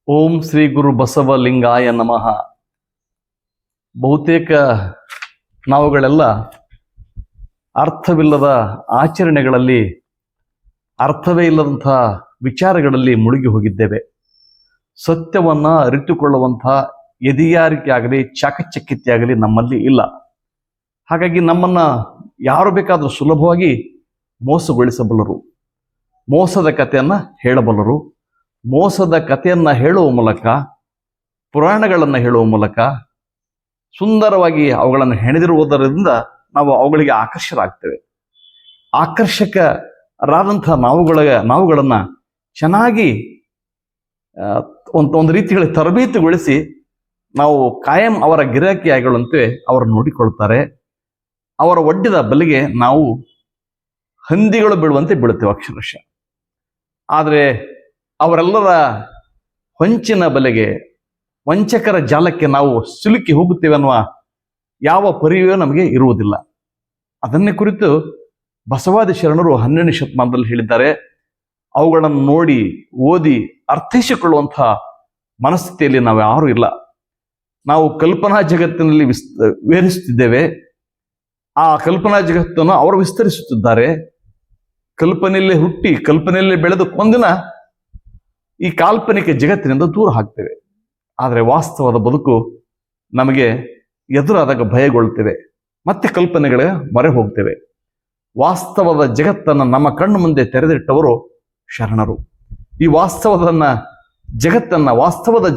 ಓಂ ಶ್ರೀ ಗುರು ಬಸವಲಿಂಗಾಯ ನಮಃ. ಬಹುತೇಕ ನಾವುಗಳೆಲ್ಲ ಅರ್ಥವಿಲ್ಲದ ಆಚರಣೆಗಳಲ್ಲಿ, ಅರ್ಥವೇ ಇಲ್ಲದಂಥ ವಿಚಾರಗಳಲ್ಲಿ ಮುಳುಗಿ ಹೋಗಿದ್ದೇವೆ. ಸತ್ಯವನ್ನ ಅರಿತುಕೊಳ್ಳುವಂಥ ಎದೆಯಾರಿಕೆ ಆಗಲಿ, ಚಾಕಚಕ್ಯತೆ ಆಗಲಿ ನಮ್ಮಲ್ಲಿ ಇಲ್ಲ. ಹಾಗಾಗಿ ನಮ್ಮನ್ನ ಯಾರು ಬೇಕಾದರೂ ಸುಲಭವಾಗಿ ಮೋಸಗೊಳಿಸಬಲ್ಲರು, ಮೋಸದ ಕಥೆಯನ್ನ ಹೇಳಬಲ್ಲರು. ಮೋಸದ ಕಥೆಯನ್ನ ಹೇಳುವ ಮೂಲಕ, ಪುರಾಣಗಳನ್ನು ಹೇಳುವ ಮೂಲಕ ಸುಂದರವಾಗಿ ಅವುಗಳನ್ನು ಹೆಣೆದಿರುವುದರಿಂದ ನಾವು ಅವುಗಳಿಗೆ ಆಕರ್ಷರಾಗ್ತೇವೆ. ಆಕರ್ಷಕರಾದಂಥ ನಾವುಗಳನ್ನು ಚೆನ್ನಾಗಿ ಒಂದು ರೀತಿಯಲ್ಲಿ ತರಬೇತಿಗೊಳಿಸಿ ನಾವು ಕಾಯಂ ಅವರ ಗಿರಾಕಿಯಾಗುವಂತೆ ಅವರು ನೋಡಿಕೊಳ್ತಾರೆ. ಅವರ ಒಡ್ಡಿದ ಬಲಿಗೆ ನಾವು ಹಂದಿಗಳು ಬೀಳುವಂತೆ ಬೀಳುತ್ತೇವೆ ಅಕ್ಷರಶಃ. ಆದರೆ ಅವರೆಲ್ಲರ ಹೊಂಚಿನ ಬಲೆಗೆ, ವಂಚಕರ ಜಾಲಕ್ಕೆ ನಾವು ಸಿಲುಕಿ ಹೋಗುತ್ತೇವೆ ಅನ್ನುವ ಯಾವ ಪರಿವೇ ನಮಗೆ ಇರುವುದಿಲ್ಲ. ಅದನ್ನೇ ಕುರಿತು ಬಸವಾದಿ ಶರಣರು 12ನೇ ಶತಮಾನದಲ್ಲಿ ಹೇಳಿದ್ದಾರೆ. ಅವುಗಳನ್ನು ನೋಡಿ, ಓದಿ ಅರ್ಥೈಸಿಕೊಳ್ಳುವಂಥ ಮನಸ್ಥಿತಿಯಲ್ಲಿ ನಾವು ಯಾರೂ ಇಲ್ಲ. ನಾವು ಕಲ್ಪನಾ ಜಗತ್ತಿನಲ್ಲಿ ವಿಹರಿಸುತ್ತಿದ್ದೇವೆ. ಆ ಕಲ್ಪನಾ ಜಗತ್ತನ್ನು ಅವರು ವಿಸ್ತರಿಸುತ್ತಿದ್ದಾರೆ. ಕಲ್ಪನೆಯಲ್ಲೇ ಹುಟ್ಟಿ, ಕಲ್ಪನೆಯಲ್ಲೇ ಬೆಳೆದು ಒಂದಿನ ಈ ಕಾಲ್ಪನಿಕ ಜಗತ್ತಿನಿಂದ ದೂರ ಹಾಕ್ತೇವೆ. ಆದರೆ ವಾಸ್ತವದ ಬದುಕು ನಮಗೆ ಎದುರಾದಾಗ ಭಯಗೊಳ್ತೇವೆ, ಮತ್ತೆ ಕಲ್ಪನೆಗಳ ಮೊರೆ ಹೋಗ್ತೇವೆ. ವಾಸ್ತವದ ಜಗತ್ತನ್ನು ನಮ್ಮ ಕಣ್ಣು ಮುಂದೆ ತೆರೆದಿಟ್ಟವರು ಶರಣರು. ಈ ವಾಸ್ತವದ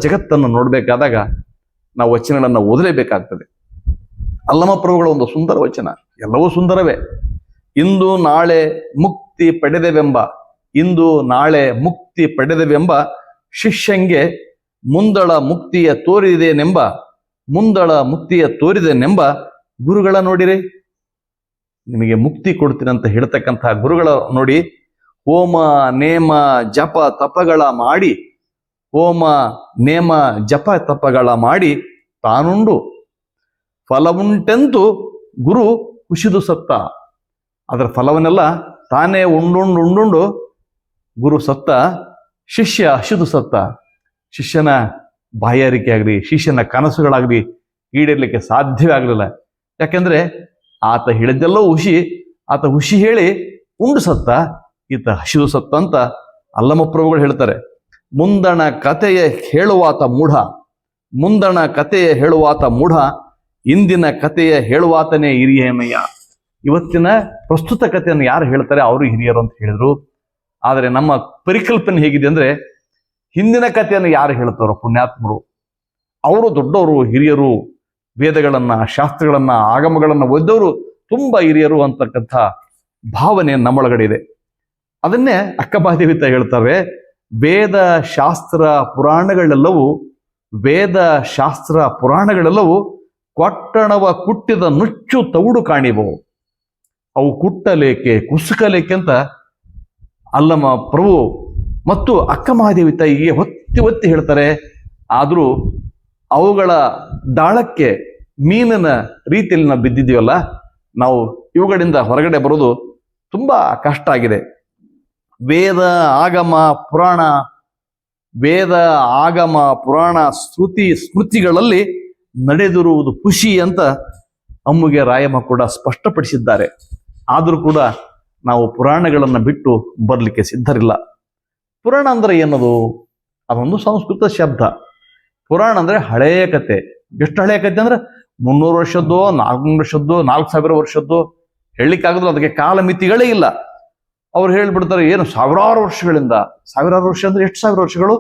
ಜಗತ್ತನ್ನು ನೋಡಬೇಕಾದಾಗ ನಾವು ವಚನಗಳನ್ನು ಓದಲೇಬೇಕಾಗ್ತದೆ. ಅಲ್ಲಮ ಪ್ರಭುಗಳ ಒಂದು ಸುಂದರ ವಚನ, ಎಲ್ಲವೂ ಸುಂದರವೇ. ಇಂದು ನಾಳೆ ಮುಕ್ತಿ ಪಡೆದೆವೆಂಬ ಶಿಷ್ಯಂಗೆ ಮುಂದಳ ಮುಕ್ತಿಯ ತೋರಿದೆನೆಂಬ ಗುರುಗಳ ನೋಡಿರಿ. ನಿಮಗೆ ಮುಕ್ತಿ ಕೊಡ್ತೀನಿ ಅಂತ ಹೇಳ್ತಕ್ಕಂಥ ಗುರುಗಳ ನೋಡಿ, ಹೋಮ ನೇಮ ಜಪ ತಪಗಳ ಮಾಡಿ ತಾನುಂಡು ಫಲವುಂಟೆಂತು ಗುರು ಕುಸಿದು ಸತ್ತ. ಅದರ ಫಲವನ್ನೆಲ್ಲ ತಾನೇ ಉಂಡುಂಡು ಗುರು ಸತ್ತ, ಶಿಷ್ಯ ಹಸಿದು ಸತ್ತ. ಶಿಷ್ಯನ ಬಾಯಾರಿಕೆ ಆಗಲಿ, ಶಿಷ್ಯನ ಕನಸುಗಳಾಗಲಿ ಈಡೇರಲಿಕ್ಕೆ ಸಾಧ್ಯವೇ ಆಗಲಿಲ್ಲ. ಯಾಕೆಂದ್ರೆ ಆತ ಹೇಳಿದ್ದೆಲ್ಲೋ ಆತ ಹುಷಿ ಹೇಳಿ ಉಂಡು ಸತ್ತ, ಈತ ಹಸಿದು ಸತ್ತ ಅಂತ ಅಲ್ಲಮ ಪ್ರಭುಗಳು ಹೇಳ್ತಾರೆ. ಮುಂದಣ ಕಥೆಯ ಹೇಳುವಾತ ಮೂಢ, ಇಂದಿನ ಕಥೆಯ ಹೇಳುವಾತನೇ ಹಿರಿಯನಯ್ಯ. ಇವತ್ತಿನ ಪ್ರಸ್ತುತ ಕಥೆಯನ್ನು ಯಾರು ಹೇಳ್ತಾರೆ ಅವರು ಹಿರಿಯರು ಅಂತ ಹೇಳಿದ್ರು. ಆದರೆ ನಮ್ಮ ಪರಿಕಲ್ಪನೆ ಹೇಗಿದೆ ಅಂದ್ರೆ, ಹಿಂದಿನ ಕಥೆಯನ್ನು ಯಾರು ಹೇಳ್ತಾರೋ ಪುಣ್ಯಾತ್ಮರು, ಅವರು ದೊಡ್ಡವರು, ಹಿರಿಯರು, ವೇದಗಳನ್ನ, ಶಾಸ್ತ್ರಗಳನ್ನ, ಆಗಮಗಳನ್ನ ಓದಿದವರು ತುಂಬಾ ಹಿರಿಯರು ಅಂತಕ್ಕಂಥ ಭಾವನೆ ನಮ್ಮೊಳಗಡೆ ಇದೆ. ಅದನ್ನೇ ಅಕ್ಕಮಹಾದೇವಿ ಹೇಳ್ತಾರೆ, ವೇದ ಶಾಸ್ತ್ರ ಪುರಾಣಗಳೆಲ್ಲವೂ ಕೊಟ್ಟಣವ ಕುಟ್ಟಿದ ನುಚ್ಚು ತೌಡು ಕಾಣಿಬವು. ಅವು ಕುಟ್ಟಲೇಕೆ, ಕುಸುಕಲೇಕೆ ಅಂತ ಅಲ್ಲಮ ಪ್ರಭು ಮತ್ತು ಅಕ್ಕಮಹಾದೇವಿ ತಾಯಿಗೆ ಒತ್ತಿ ಹೇಳ್ತಾರೆ. ಆದರೂ ಅವುಗಳ ದಾಳಕ್ಕೆ ಮೀನಿನ ರೀತಿಯಲ್ಲಿ ನಾವು ಬಿದ್ದಿದ್ದೀವಲ್ಲ, ನಾವು ಇವುಗಳಿಂದ ಹೊರಗಡೆ ಬರೋದು ತುಂಬಾ ಕಷ್ಟ ಆಗಿದೆ. ವೇದ ಆಗಮ ಪುರಾಣ ಸ್ಮೃತಿಗಳಲ್ಲಿ ನಡೆದಿರುವುದು ಖುಷಿ ಅಂತ ಅಮ್ಮುಗೆ ರಾಯಮ್ಮ ಕೂಡ ಸ್ಪಷ್ಟಪಡಿಸಿದ್ದಾರೆ. ಆದರೂ ಕೂಡ ನಾವು ಪುರಾಣಗಳನ್ನು ಬಿಟ್ಟು ಬರಲಿಕ್ಕೆ ಸಿದ್ಧರಿಲ್ಲ. ಪುರಾಣ ಅಂದ್ರೆ ಏನದು? ಅದೊಂದು ಸಂಸ್ಕೃತ ಶಬ್ದ. ಪುರಾಣ ಅಂದ್ರೆ ಹಳೆಯ ಕತೆ. ಎಷ್ಟು ಹಳೆಯ ಕತೆ ಅಂದ್ರೆ 300 ವರ್ಷದ್ದು, 400 ವರ್ಷದ್ದು, 4000 ವರ್ಷದ್ದು ಹೇಳಲಿಕ್ಕಾಗದ್ರು. ಅದಕ್ಕೆ ಕಾಲ ಮಿತಿಗಳೇ ಇಲ್ಲ. ಅವ್ರು ಹೇಳ್ಬಿಡ್ತಾರೆ, ಏನು ಸಾವಿರಾರು ವರ್ಷಗಳಿಂದ. ಸಾವಿರಾರು ವರ್ಷ ಅಂದ್ರೆ ಎಷ್ಟು ಸಾವಿರ ವರ್ಷಗಳು?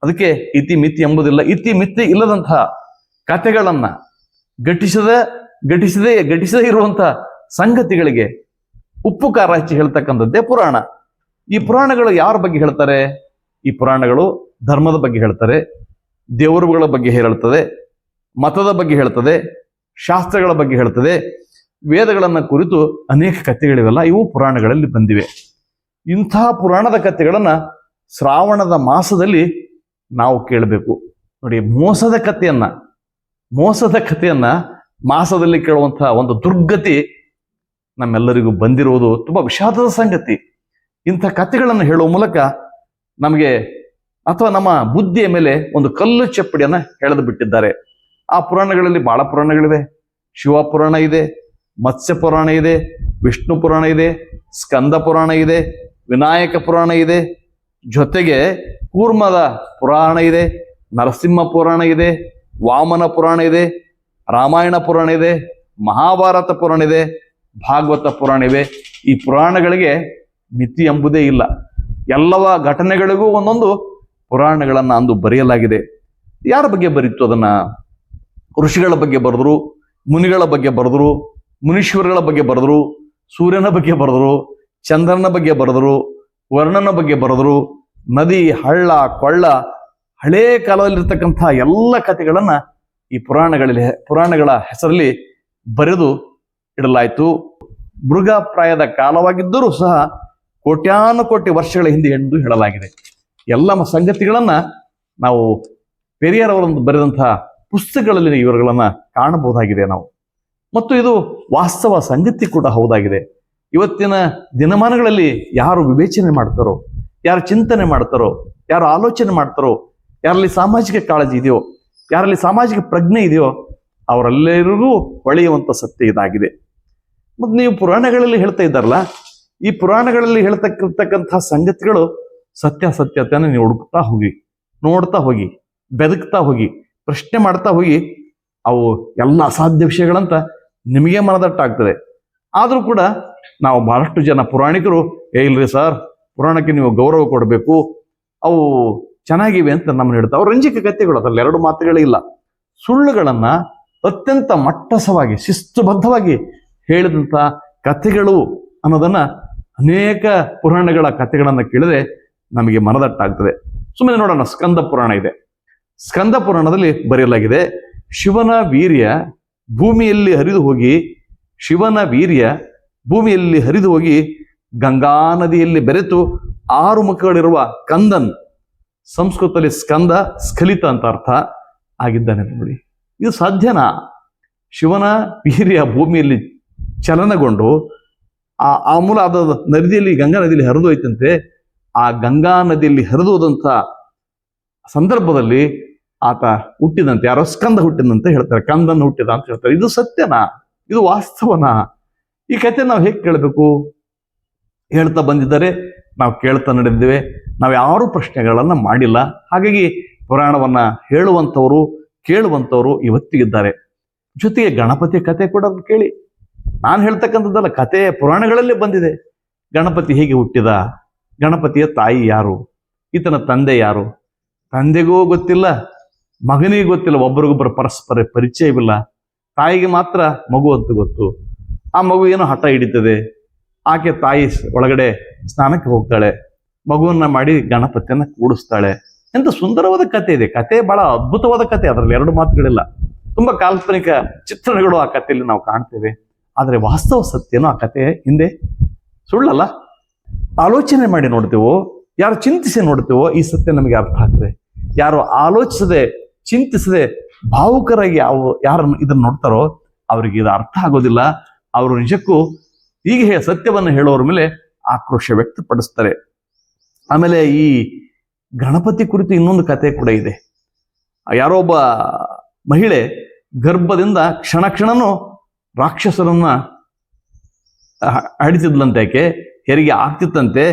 ಅದಕ್ಕೆ ಇತಿ ಮಿತಿ ಎಂಬುದಿಲ್ಲ. ಇತಿ ಮಿತಿ ಇಲ್ಲದಂತಹ ಕಥೆಗಳನ್ನ ಘಟಿಸದೇ ಇರುವಂತ ಸಂಗತಿಗಳಿಗೆ ಉಪ್ಪು ಖಾರ ಹಚ್ಚಿ ಹೇಳ್ತಕ್ಕಂಥದ್ದೇ ಪುರಾಣ. ಈ ಪುರಾಣಗಳು ಯಾರ ಬಗ್ಗೆ ಹೇಳ್ತಾರೆ? ಈ ಪುರಾಣಗಳು ಧರ್ಮದ ಬಗ್ಗೆ ಹೇಳ್ತಾರೆ, ದೇವರುಗಳ ಬಗ್ಗೆ ಹೇಳ್ತದೆ, ಮತದ ಬಗ್ಗೆ ಹೇಳ್ತದೆ, ಶಾಸ್ತ್ರಗಳ ಬಗ್ಗೆ ಹೇಳ್ತದೆ, ವೇದಗಳನ್ನ ಕುರಿತು ಅನೇಕ ಕಥೆಗಳಿವೆಲ್ಲ ಇವು ಪುರಾಣಗಳಲ್ಲಿ ಬಂದಿವೆ. ಇಂತಹ ಪುರಾಣದ ಕಥೆಗಳನ್ನ ಶ್ರಾವಣದ ಮಾಸದಲ್ಲಿ ನಾವು ಕೇಳಬೇಕು. ನೋಡಿ, ಮೋಸದ ಕಥೆಯನ್ನ ಮಾಸದಲ್ಲಿ ಕೇಳುವಂತಹ ಒಂದು ದುರ್ಗತಿ ನಮ್ಮೆಲ್ಲರಿಗೂ ಬಂದಿರುವುದು ತುಂಬಾ ವಿಷಾದದ ಸಂಗತಿ. ಇಂಥ ಕಥೆಗಳನ್ನು ಹೇಳುವ ಮೂಲಕ ನಮಗೆ ಅಥವಾ ನಮ್ಮ ಬುದ್ಧಿಯ ಮೇಲೆ ಒಂದು ಕಲ್ಲು ಚಪ್ಪಡಿಯನ್ನ ಎಳೆದು ಬಿಟ್ಟಿದ್ದಾರೆ. ಆ ಪುರಾಣಗಳಲ್ಲಿ ಬಹಳ ಪುರಾಣಗಳಿವೆ. ಶಿವ ಪುರಾಣ ಇದೆ, ಮತ್ಸ್ಯ ಪುರಾಣ ಇದೆ, ವಿಷ್ಣು ಪುರಾಣ ಇದೆ, ಸ್ಕಂದ ಪುರಾಣ ಇದೆ, ವಿನಾಯಕ ಪುರಾಣ ಇದೆ, ಜೊತೆಗೆ ಕೂರ್ಮದ ಪುರಾಣ ಇದೆ, ನರಸಿಂಹ ಪುರಾಣ ಇದೆ, ವಾಮನ ಪುರಾಣ ಇದೆ, ರಾಮಾಯಣ ಪುರಾಣ ಇದೆ, ಮಹಾಭಾರತ ಪುರಾಣ ಇದೆ, ಭಾಗವತ ಪುರಾಣ ಇವೆ. ಈ ಪುರಾಣಗಳಿಗೆ ಮಿತಿ ಎಂಬುದೇ ಇಲ್ಲ. ಎಲ್ಲವ ಘಟನೆಗಳಿಗೂ ಒಂದೊಂದು ಪುರಾಣಗಳನ್ನ ಅಂದು ಬರೆಯಲಾಗಿದೆ. ಯಾರ ಬಗ್ಗೆ ಬರೀತು ಅದನ್ನ? ಋಷಿಗಳ ಬಗ್ಗೆ ಬರೆದ್ರು, ಮುನಿಗಳ ಬಗ್ಗೆ ಬರೆದ್ರು, ಮುನೀಶ್ವರಗಳ ಬಗ್ಗೆ ಬರೆದ್ರು, ಸೂರ್ಯನ ಬಗ್ಗೆ ಬರೆದ್ರು, ಚಂದ್ರನ ಬಗ್ಗೆ ಬರೆದ್ರು, ವರ್ಣನ ಬಗ್ಗೆ ಬರೆದ್ರು, ನದಿ, ಹಳ್ಳ, ಕೊಳ್ಳ, ಹಳೇ ಕಾಲದಲ್ಲಿರ್ತಕ್ಕಂಥ ಎಲ್ಲ ಕಥೆಗಳನ್ನ ಈ ಪುರಾಣಗಳ ಹೆಸರಲ್ಲಿ ಬರೆದು ಇಡಲಾಯಿತು. ಮೃಗಪ್ರಾಯದ ಕಾಲವಾಗಿದ್ದರೂ ಸಹ ಕೋಟ್ಯಾನುಕೋಟಿ ವರ್ಷಗಳ ಹಿಂದೆ ಎಂದು ಹೇಳಲಾಗಿದೆ. ಎಲ್ಲ ಸಂಗತಿಗಳನ್ನ ನಾವು ಪೆರಿಯಾರವರೊಂದು ಬರೆದಂತಹ ಪುಸ್ತಕಗಳಲ್ಲಿ ಇವರುಗಳನ್ನ ಕಾಣಬಹುದಾಗಿದೆ ನಾವು. ಮತ್ತು ಇದು ವಾಸ್ತವ ಸಂಗತಿ ಕೂಡ ಹೌದಾಗಿದೆ. ಇವತ್ತಿನ ದಿನಮಾನಗಳಲ್ಲಿ ಯಾರು ವಿವೇಚನೆ ಮಾಡ್ತಾರೋ, ಯಾರು ಚಿಂತನೆ ಮಾಡ್ತಾರೋ, ಯಾರು ಆಲೋಚನೆ ಮಾಡ್ತಾರೋ, ಯಾರಲ್ಲಿ ಸಾಮಾಜಿಕ ಕಾಳಜಿ ಇದೆಯೋ, ಯಾರಲ್ಲಿ ಸಾಮಾಜಿಕ ಪ್ರಜ್ಞೆ ಇದೆಯೋ ಅವರೆಲ್ಲರಿಗೂ ಹೊಳೆಯುವಂತ ಸತ್ಯ ಇದಾಗಿದೆ. ಮತ್ತು ನೀವು ಪುರಾಣಗಳಲ್ಲಿ ಹೇಳ್ತಾ ಇದ್ದಾರಲ್ಲ, ಈ ಪುರಾಣಗಳಲ್ಲಿ ಹೇಳ್ತಕ್ಕಂತಹ ಸಂಗತಿಗಳು ಸತ್ಯಾಸತ್ಯತೆಯನ್ನು ನೀವು ಹುಡುಕ್ತಾ ಹೋಗಿ, ನೋಡ್ತಾ ಹೋಗಿ, ಬೆದಕ್ತಾ ಹೋಗಿ, ಪ್ರಶ್ನೆ ಮಾಡ್ತಾ ಹೋಗಿ, ಅವು ಎಲ್ಲ ಅಸಾಧ್ಯ ವಿಷಯಗಳಂತ ನಿಮಗೆ ಮನದಟ್ಟಾಗ್ತದೆ. ಆದರೂ ಕೂಡ ನಾವು ಬಹಳಷ್ಟು ಜನ ಪುರಾಣಿಕರು ಇಲ್ರಿ ಸರ್, ಪುರಾಣಕ್ಕೆ ನೀವು ಗೌರವ ಕೊಡಬೇಕು, ಅವು ಚೆನ್ನಾಗಿವೆ ಅಂತ ನಮ್ಮನ್ನು ಹೇಳ್ತಾರೆ. ಅವ್ರು ರಂಜಿಕ ಕಥೆಗಳು, ಅದ್ರಲ್ಲಿ ಎರಡು ಮಾತುಗಳಿಲ್ಲ. ಸುಳ್ಳುಗಳನ್ನ ಅತ್ಯಂತ ಮಟ್ಟಸವಾಗಿ ಶಿಸ್ತುಬದ್ಧವಾಗಿ ಹೇಳಿದಂಥ ಕಥೆಗಳು ಅನ್ನೋದನ್ನ ಅನೇಕ ಪುರಾಣಗಳ ಕಥೆಗಳನ್ನ ಕೇಳಿದ್ರೆ ನಮಗೆ ಮನದಟ್ಟಾಗ್ತದೆ. ಸುಮ್ಮನೆ ನೋಡೋಣ, ಸ್ಕಂದ ಪುರಾಣ ಇದೆ. ಸ್ಕಂದ ಪುರಾಣದಲ್ಲಿ ಬರೆಯಲಾಗಿದೆ, ಶಿವನ ವೀರ್ಯ ಭೂಮಿಯಲ್ಲಿ ಹರಿದು ಹೋಗಿ ಗಂಗಾ ನದಿಯಲ್ಲಿ ಬೆರೆತು 6 ಮುಖಗಳಿರುವ ಕಂದನ್, ಸಂಸ್ಕೃತದಲ್ಲಿ ಸ್ಕಂದ ಸ್ಖಲಿತ ಅಂತ ಅರ್ಥ ಆಗಿದ್ದಾನೆ. ನೋಡಿ, ಇದು ಸಾಧ್ಯನಾ? ಶಿವನ ವೀರ್ಯ ಭೂಮಿಯಲ್ಲಿ ಚಲನಗೊಂಡು ಆ ಮೂಲ ಆದ ನದಿಯಲ್ಲಿ, ಗಂಗಾ ನದಿಯಲ್ಲಿ ಹರಿದು ಹೋಯ್ತಂತೆ. ಆ ಗಂಗಾ ನದಿಯಲ್ಲಿ ಹರಿದು ಹೋದಂಥ ಸಂದರ್ಭದಲ್ಲಿ ಆತ ಹುಟ್ಟಿದಂತೆ, ಯಾರೋ ಸ್ಕಂದ ಹುಟ್ಟಿದಂತೆ ಹೇಳ್ತಾರೆ, ಕಂದನ್ ಹುಟ್ಟಿದ ಅಂತ ಹೇಳ್ತಾರೆ. ಇದು ಸತ್ಯನಾ? ಇದು ವಾಸ್ತವನಾ? ಈ ಕಥೆ ನಾವು ಹೇಗೆ ಕೇಳಬೇಕು? ಹೇಳ್ತಾ ಬಂದಿದ್ದಾರೆ, ನಾವು ಕೇಳ್ತಾ ನಡೆದಿದ್ದೇವೆ, ನಾವು ಯಾರು ಪ್ರಶ್ನೆಗಳನ್ನ ಮಾಡಿಲ್ಲ. ಹಾಗಾಗಿ ಪುರಾಣವನ್ನ ಹೇಳುವಂಥವ್ರು, ಕೇಳುವಂಥವ್ರು ಇವತ್ತಿಗಿದ್ದಾರೆ. ಜೊತೆಗೆ ಗಣಪತಿಯ ಕಥೆ ಕೂಡ ಕೇಳಿ. ನಾನು ಹೇಳ್ತಕ್ಕಂಥದ್ದಲ್ಲ, ಕಥೆ ಪುರಾಣಗಳಲ್ಲೇ ಬಂದಿದೆ. ಗಣಪತಿ ಹೇಗೆ ಹುಟ್ಟಿದ, ಗಣಪತಿಯ ತಾಯಿ ಯಾರು, ಈತನ ತಂದೆ ಯಾರು, ತಂದೆಗೂ ಗೊತ್ತಿಲ್ಲ, ಮಗನಿಗೆ ಗೊತ್ತಿಲ್ಲ, ಒಬ್ಬರಿಗೊಬ್ಬರು ಪರಸ್ಪರ ಪರಿಚಯವಿಲ್ಲ. ತಾಯಿಗೆ ಮಾತ್ರ ಮಗು ಅಂತ ಗೊತ್ತು. ಆ ಮಗು ಏನೋ ಹಠ ಹಿಡಿತದೆ, ಆಕೆ ತಾಯಿ ಒಳಗಡೆ ಸ್ನಾನಕ್ಕೆ ಹೋಗ್ತಾಳೆ, ಮಗುವನ್ನ ಮಾಡಿ ಗಣಪತಿಯನ್ನ ಕೂಡಿಸ್ತಾಳೆ. ಎಂತ ಸುಂದರವಾದ ಕಥೆ ಇದೆ. ಕಥೆ ಬಹಳ ಅದ್ಭುತವಾದ ಕಥೆ, ಅದರಲ್ಲಿ ಎರಡು ಮಾತುಗಳಿಲ್ಲ. ತುಂಬಾ ಕಾಲ್ಪನಿಕ ಚಿತ್ರಣಗಳು ಆ ಕಥೆಯಲ್ಲಿ ನಾವು ಕಾಣ್ತೇವೆ. ಆದರೆ ವಾಸ್ತವ ಸತ್ಯನೋ ಆ ಕಥೆ ಹಿಂದೆ ಸುಳ್ಳಲ್ಲ. ಆಲೋಚನೆ ಮಾಡಿ ನೋಡ್ತೇವೋ, ಯಾರು ಚಿಂತಿಸಿ ನೋಡ್ತೇವೋ ಈ ಸತ್ಯ ನಮಗೆ ಅರ್ಥ ಆಗ್ತದೆ. ಯಾರು ಆಲೋಚಿಸದೆ, ಚಿಂತಿಸದೆ, ಭಾವುಕರಾಗಿ ಯಾರು ಇದನ್ನ ನೋಡ್ತಾರೋ ಅವ್ರಿಗೆ ಇದು ಅರ್ಥ ಆಗೋದಿಲ್ಲ. ಅವರು ನಿಜಕ್ಕೂ ಹೀಗೆ ಸತ್ಯವನ್ನು ಹೇಳೋರ ಮೇಲೆ ಆಕ್ರೋಶ ವ್ಯಕ್ತಪಡಿಸ್ತಾರೆ. ಆಮೇಲೆ ಈ ಗಣಪತಿ ಕುರಿತು ಇನ್ನೊಂದು ಕತೆ ಕೂಡ ಇದೆ. ಯಾರೋ ಒಬ್ಬ ಮಹಿಳೆ ಗರ್ಭದಿಂದ ಕ್ಷಣ ಕ್ಷಣನೂ ರಾಕ್ಷಸರನ್ನ ಹಡಿತಿದ್ಲಂತೆ. ಆಕೆ ಹೆರಿಗೆ ಆಗ್ತಿತ್ತಂತೆ.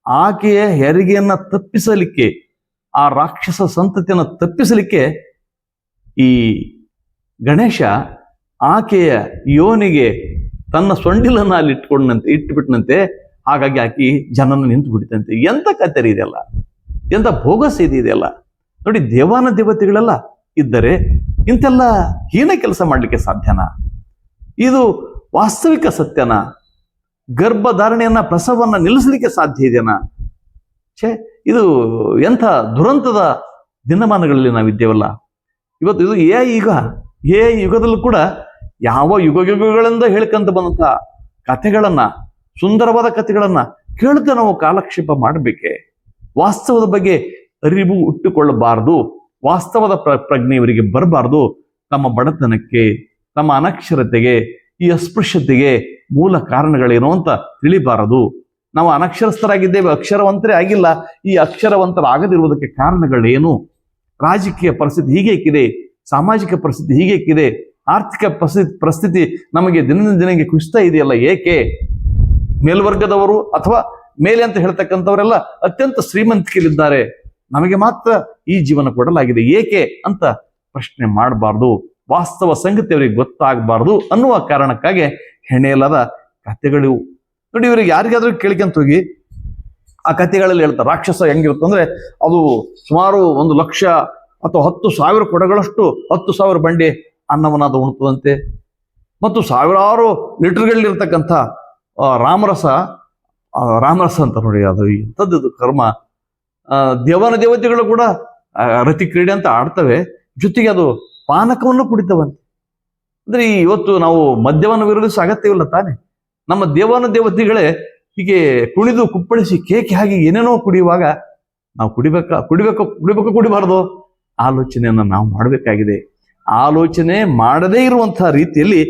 ಆಕೆಯ ಹೆರಿಗೆಯನ್ನ ತಪ್ಪಿಸಲಿಕ್ಕೆ, ಆ ರಾಕ್ಷಸ ಸಂತತಿಯನ್ನು ತಪ್ಪಿಸಲಿಕ್ಕೆ ಈ ಗಣೇಶ ಆಕೆಯ ಯೋನಿಗೆ ತನ್ನ ಸೊಂಡಿಲನ್ನ ಅಲ್ಲಿ ಇಟ್ಟುಬಿಟ್ಟನಂತೆ. ಹಾಗಾಗಿ ಆಕಿ ಜನನ ನಿಂತು ಬಿಡ್ತಂತೆ. ಎಂತ ಕತೆ ಇದೆಯಲ್ಲ, ಎಂತ ಭೋಗಸ್ ಇದೆಯಲ್ಲ ನೋಡಿ. ದೇವಾನ ದೇವತೆಗಳೆಲ್ಲ ಇದ್ದರೆ ಇಂತೆಲ್ಲ ಹೀನ ಕೆಲಸ ಮಾಡ್ಲಿಕ್ಕೆ ಸಾಧ್ಯನಾ? ಇದು ವಾಸ್ತವಿಕ ಸತ್ಯನಾ? ಗರ್ಭಧಾರಣೆಯನ್ನ, ಪ್ರಸವನ್ನ ನಿಲ್ಲಿಸಲಿಕ್ಕೆ ಸಾಧ್ಯ ಇದೆನಾ? ಇದು ಎಂಥ ದುರಂತದ ದಿನಮಾನಗಳಲ್ಲಿ ನಾವಿದ್ದೇವಲ್ಲ ಇವತ್ತು. ಇದು ಎ ಯುಗದಲ್ಲೂ ಕೂಡ ಯಾವ ಯುಗಗಳಿಂದ ಹೇಳ್ಕೊಂತ ಬಂದಂತ ಕಥೆಗಳನ್ನ, ಸುಂದರವಾದ ಕಥೆಗಳನ್ನ ಕೇಳ್ತಾ ನಾವು ಕಾಲಕ್ಷೇಪ ಮಾಡಬೇಕೆ? ವಾಸ್ತವದ ಬಗ್ಗೆ ಅರಿವು ಇಟ್ಟುಕೊಳ್ಳಬಾರದು. ವಾಸ್ತವದ ಪ್ರಜ್ಞೆ ಇವರಿಗೆ ಬರಬಾರದು. ತಮ್ಮ ಬಡತನಕ್ಕೆ, ತಮ್ಮ ಅನಕ್ಷರತೆಗೆ, ಈ ಅಸ್ಪೃಶ್ಯತೆಗೆ ಮೂಲ ಕಾರಣಗಳೇನು ಅಂತ ತಿಳಿಬಾರದು. ನಾವು ಅನಕ್ಷರಸ್ಥರಾಗಿದ್ದೇವೆ, ಅಕ್ಷರವಂತರೇ ಆಗಿಲ್ಲ. ಈ ಅಕ್ಷರವಂತರಾಗದಿರುವುದಕ್ಕೆ ಕಾರಣಗಳೇನು? ರಾಜಕೀಯ ಪರಿಸ್ಥಿತಿ ಹೀಗೇಕಿದೆ, ಸಾಮಾಜಿಕ ಪರಿಸ್ಥಿತಿ ಹೀಗೇಕಿದೆ, ಆರ್ಥಿಕ ಪರಿಸ್ಥಿತಿ ನಮಗೆ ದಿನದಿಂದ ದಿನಕ್ಕೆ ಕುಸಿತಾ ಇದೆಯಲ್ಲ, ಏಕೆ? ಮೇಲ್ವರ್ಗದವರು ಅಥವಾ ಮೇಲೆ ಅಂತ ಹೇಳ್ತಕ್ಕಂಥವರೆಲ್ಲ ಅತ್ಯಂತ ಶ್ರೀಮಂತಿಕೆಯಲ್ಲಿದ್ದಾರೆ, ನಮಗೆ ಮಾತ್ರ ಈ ಜೀವನ ಕೊಡಲಾಗಿದೆ, ಏಕೆ ಅಂತ ಪ್ರಶ್ನೆ ಮಾಡಬಾರ್ದು. ವಾಸ್ತವ ಸಂಗತಿ ಅವರಿಗೆ ಗೊತ್ತಾಗಬಾರ್ದು ಅನ್ನುವ ಕಾರಣಕ್ಕಾಗಿ ಹೆಣೆಯಲಾದ ಕಥೆಗಳಿವು. ನೋಡಿ, ಇವರಿಗೆ ಯಾರಿಗಾದ್ರೂ ಕೇಳ್ಕೊಂತ ಹೋಗಿ ಆ ಕಥೆಗಳಲ್ಲಿ ಹೇಳ್ತಾರೆ ರಾಕ್ಷಸ ಹೆಂಗಿರುತ್ತೆ ಅಂದ್ರೆ, ಅದು ಸುಮಾರು 1,00,000 ಅಥವಾ 10,000 ಕೊಡಗಳಷ್ಟು 10,000 ಬಂಡಿ ಅನ್ನವನ್ನಾದ ಉಣ್ತದಂತೆ, ಮತ್ತು ಸಾವಿರಾರು ಲೀಟರ್ಗಳಿರ್ತಕ್ಕಂಥ ರಾಮರಸ ಅಂತ ನೋಡಿ, ಅದು ಎಂಥದ್ದು ಕರ್ಮ. ದೇವನ ದೇವತೆಗಳು ಕೂಡ ರತಿ ಕ್ರೀಡೆ ಅಂತ ಆಡ್ತವೆ, ಜೊತೆಗೆ ಅದು ಪಾನಕವನ್ನು ಕುಡಿತವಂತೆ. ಅಂದ್ರೆ ಇವತ್ತು ನಾವು ಮದ್ಯವನ್ನು ವಿರೋಧಿಸೋ ಅಗತ್ಯವಿಲ್ಲ ತಾನೆ. ನಮ್ಮ ದೇವನ ದೇವತೆಗಳೇ ಹೀಗೆ ಕುಣಿದು ಕುಪ್ಪಳಿಸಿ ಕೇಕೆ ಹಾಗೆ ಏನೇನೋ ಕುಡಿಯುವಾಗ ನಾವು ಕುಡಿಬಾರ್ದು? ಆಲೋಚನೆಯನ್ನು ನಾವು ಮಾಡಬೇಕಾಗಿದೆ. ಆಲೋಚನೆ ಮಾಡದೇ ಇರುವಂತಹ ರೀತಿಯಲ್ಲಿ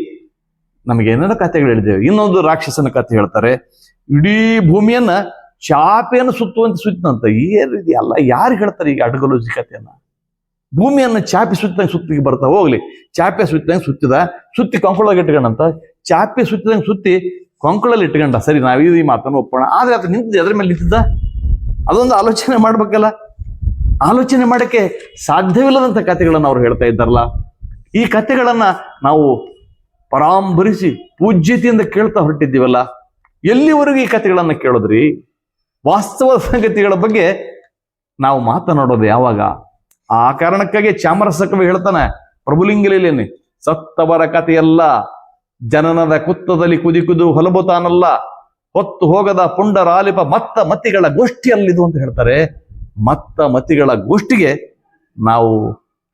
ನಮಗೆ ಏನೇನೋ ಕಥೆಗಳು ಹೇಳಿದ್ದೇವೆ. ಇನ್ನೊಂದು ರಾಕ್ಷಸನ ಕಥೆ ಹೇಳ್ತಾರೆ, ಇಡೀ ಭೂಮಿಯನ್ನ ಚಾಪೆಯನ್ನು ಸುತ್ತಂತ. ಏನಿದೆಯಲ್ಲ, ಯಾರು ಹೇಳ್ತಾರೆ ಈಗ ಅಡ್ಗಲೋಜಿ ಕಥೆಯನ್ನ? ಭೂಮಿಯನ್ನ ಚಾಪೆ ಸುತ್ತಿಗೆ ಬರ್ತಾ ಹೋಗ್ಲಿ, ಚಾಪೆ ಸುತ್ತಿ ಕೊಂಕಳದಾಗ ಇಟ್ಕೊಂಡಂತ, ಚಾಪೆ ಸುತ್ತಿ ಕೊಂಕಳಲ್ಲಿ ಇಟ್ಕೊಂಡ. ಸರಿ, ನಾವೀ ಈ ಮಾತನ್ನು ಒಪ್ಪೋಣ. ಆದ್ರೆ ಅದು ನಿಂತಿದ್ದ ಎದ್ರ ಮೇಲೆ ನಿಂತಿದ್ದ? ಅದೊಂದು ಆಲೋಚನೆ ಮಾಡ್ಬೇಕಲ್ಲ. ಆಲೋಚನೆ ಮಾಡಕ್ಕೆ ಸಾಧ್ಯವಿಲ್ಲದಂತ ಕಥೆಗಳನ್ನ ಅವ್ರು ಹೇಳ್ತಾ ಇದ್ದಾರಲ್ಲ. ಈ ಕಥೆಗಳನ್ನ ನಾವು ಪರಾಂಬರಿಸಿ ಪೂಜ್ಯತೆಯಿಂದ ಕೇಳ್ತಾ ಹೊರಟಿದ್ದೀವಲ್ಲ, ಎಲ್ಲಿವರೆಗೂ ಈ ಕಥೆಗಳನ್ನ ಕೇಳೋದ್ರಿ? ವಾಸ್ತವ ಸಂಗತಿಗಳ ಬಗ್ಗೆ ನಾವು ಮಾತನಾಡೋದು ಯಾವಾಗ? ಆ ಕಾರಣಕ್ಕಾಗಿ ಚಾಮರಸ ಕವಿ ಹೇಳ್ತಾನೆ ಪ್ರಭುಲಿಂಗಲೀಲೇನೆ, ಸತ್ತವರ ಕಥೆಯಲ್ಲ, ಜನನದ ಕುತ್ತದಲ್ಲಿ ಕುದಿಕುದು ಹೊಲಬುತಾನಲ್ಲ, ಹೊತ್ತು ಹೋಗದ ಪುಂಡರಾಲಿಪ ಮತ್ತ ಮತಿಗಳ ಗೋಷ್ಠಿಯಲ್ಲಿದು ಅಂತ ಹೇಳ್ತಾರೆ. ಮತ್ತ ಮತಿಗಳ ಗೋಷ್ಠಿಗೆ ನಾವು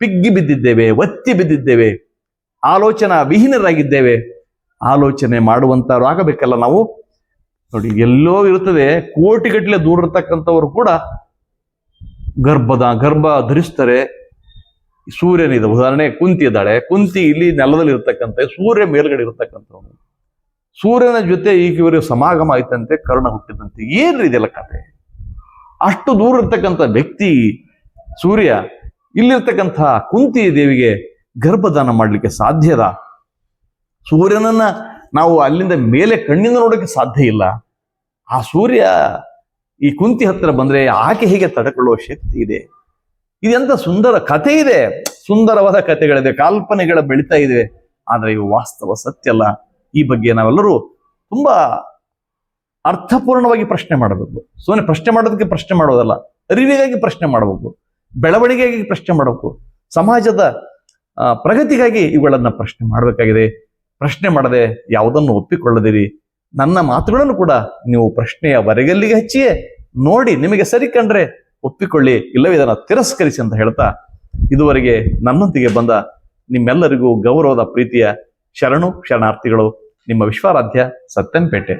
ಪಿಗ್ಗಿ ಬಿದ್ದಿದ್ದೇವೆ, ಒತ್ತಿ ಬಿದ್ದಿದ್ದೇವೆ, ಆಲೋಚನಾ ವಿಹೀನರಾಗಿದ್ದೇವೆ. ಆಲೋಚನೆ ಮಾಡುವಂತವ್ರು ಆಗಬೇಕಲ್ಲ ನಾವು. ನೋಡಿ, ಎಲ್ಲೋ ಇರುತ್ತದೆ, ಕೋಟಿಗಟ್ಟಲೆ ದೂರ ಇರ್ತಕ್ಕಂಥವ್ರು ಕೂಡ ಗರ್ಭ ಧರಿಸ್ತಾರೆ. ಸೂರ್ಯನಿದೆ, ಉದಾಹರಣೆ ಕುಂತಿ ಇದ್ದಾಳೆ, ಕುಂತಿ ಇಲ್ಲಿ ನೆಲದಲ್ಲಿ ಇರ್ತಕ್ಕಂಥ, ಸೂರ್ಯ ಮೇಲ್ಗಡೆ ಇರ್ತಕ್ಕಂಥವನು. ಸೂರ್ಯನ ಜೊತೆ ಈಗ ಇವರಿಗೆ ಸಮಾಗಮ ಆಯ್ತಂತೆ, ಕರ್ಣ ಹುಟ್ಟಿದಂತೆ. ಏನ್ರಿ ಇದೆಲ್ಲ ಕಥೆ? ಅಷ್ಟು ದೂರ ಇರ್ತಕ್ಕಂಥ ವ್ಯಕ್ತಿ ಸೂರ್ಯ ಇಲ್ಲಿರ್ತಕ್ಕಂಥ ಕುಂತಿ ದೇವಿಗೆ ಗರ್ಭದಾನ ಮಾಡ್ಲಿಕ್ಕೆ ಸಾಧ್ಯದ? ಸೂರ್ಯನನ್ನ ನಾವು ಅಲ್ಲಿಂದ ಮೇಲೆ ಕಣ್ಣಿಂದ ನೋಡೋಕೆ ಸಾಧ್ಯ ಇಲ್ಲ. ಆ ಸೂರ್ಯ ಈ ಕುಂತಿ ಹತ್ರ ಬಂದ್ರೆ ಆಕೆ ಹೇಗೆ ತಡೆಕೊಳ್ಳುವ ಶಕ್ತಿ ಇದೆ? ಇದೆಂತ ಸುಂದರ ಕಥೆ ಇದೆ, ಸುಂದರವಾದ ಕಥೆಗಳಿದೆ, ಕಾಲ್ಪನೆಗಳ ಬೆಳೀತಾ ಇದೆ. ಆದ್ರೆ ಇವು ವಾಸ್ತವ ಸತ್ಯ ಅಲ್ಲ. ಈ ಬಗ್ಗೆ ನಾವೆಲ್ಲರೂ ತುಂಬಾ ಅರ್ಥಪೂರ್ಣವಾಗಿ ಪ್ರಶ್ನೆ ಮಾಡಬೇಕು. ಸುಮ್ಮನೆ ಪ್ರಶ್ನೆ ಮಾಡೋದಕ್ಕೆ ಪ್ರಶ್ನೆ ಮಾಡೋದಲ್ಲ, ಅರಿವಿಗಾಗಿ ಪ್ರಶ್ನೆ ಮಾಡಬೇಕು, ಬೆಳವಣಿಗೆಗಾಗಿ ಪ್ರಶ್ನೆ ಮಾಡಬೇಕು, ಸಮಾಜದ ಪ್ರಗತಿಗಾಗಿ ಇವುಗಳನ್ನ ಪ್ರಶ್ನೆ ಮಾಡಬೇಕಾಗಿದೆ. ಪ್ರಶ್ನೆ ಮಾಡದೆ ಯಾವುದನ್ನು ಒಪ್ಪಿಕೊಳ್ಳದಿರಿ. ನನ್ನ ಮಾತುಗಳನ್ನು ಕೂಡ ನೀವು ಪ್ರಶ್ನೆಯ ಬರೆಗಲ್ಲಿಗೆ ಹಚ್ಚಿಯೇ ನೋಡಿ, ನಿಮಗೆ ಸರಿ ಕಂಡ್ರೆ ಒಪ್ಪಿಕೊಳ್ಳಿ, ಇಲ್ಲವೇ ಇದನ್ನು ತಿರಸ್ಕರಿಸಿ ಅಂತ ಹೇಳ್ತಾ, ಇದುವರೆಗೆ ನನ್ನೊಂದಿಗೆ ಬಂದ ನಿಮ್ಮೆಲ್ಲರಿಗೂ ಗೌರವದ ಪ್ರೀತಿಯ ಶರಣಾರ್ಥಿಗಳು. ನಿಮ್ಮ ವಿಶ್ವಾರಾಧ್ಯ ಸತ್ಯಂಪೇಟೆ.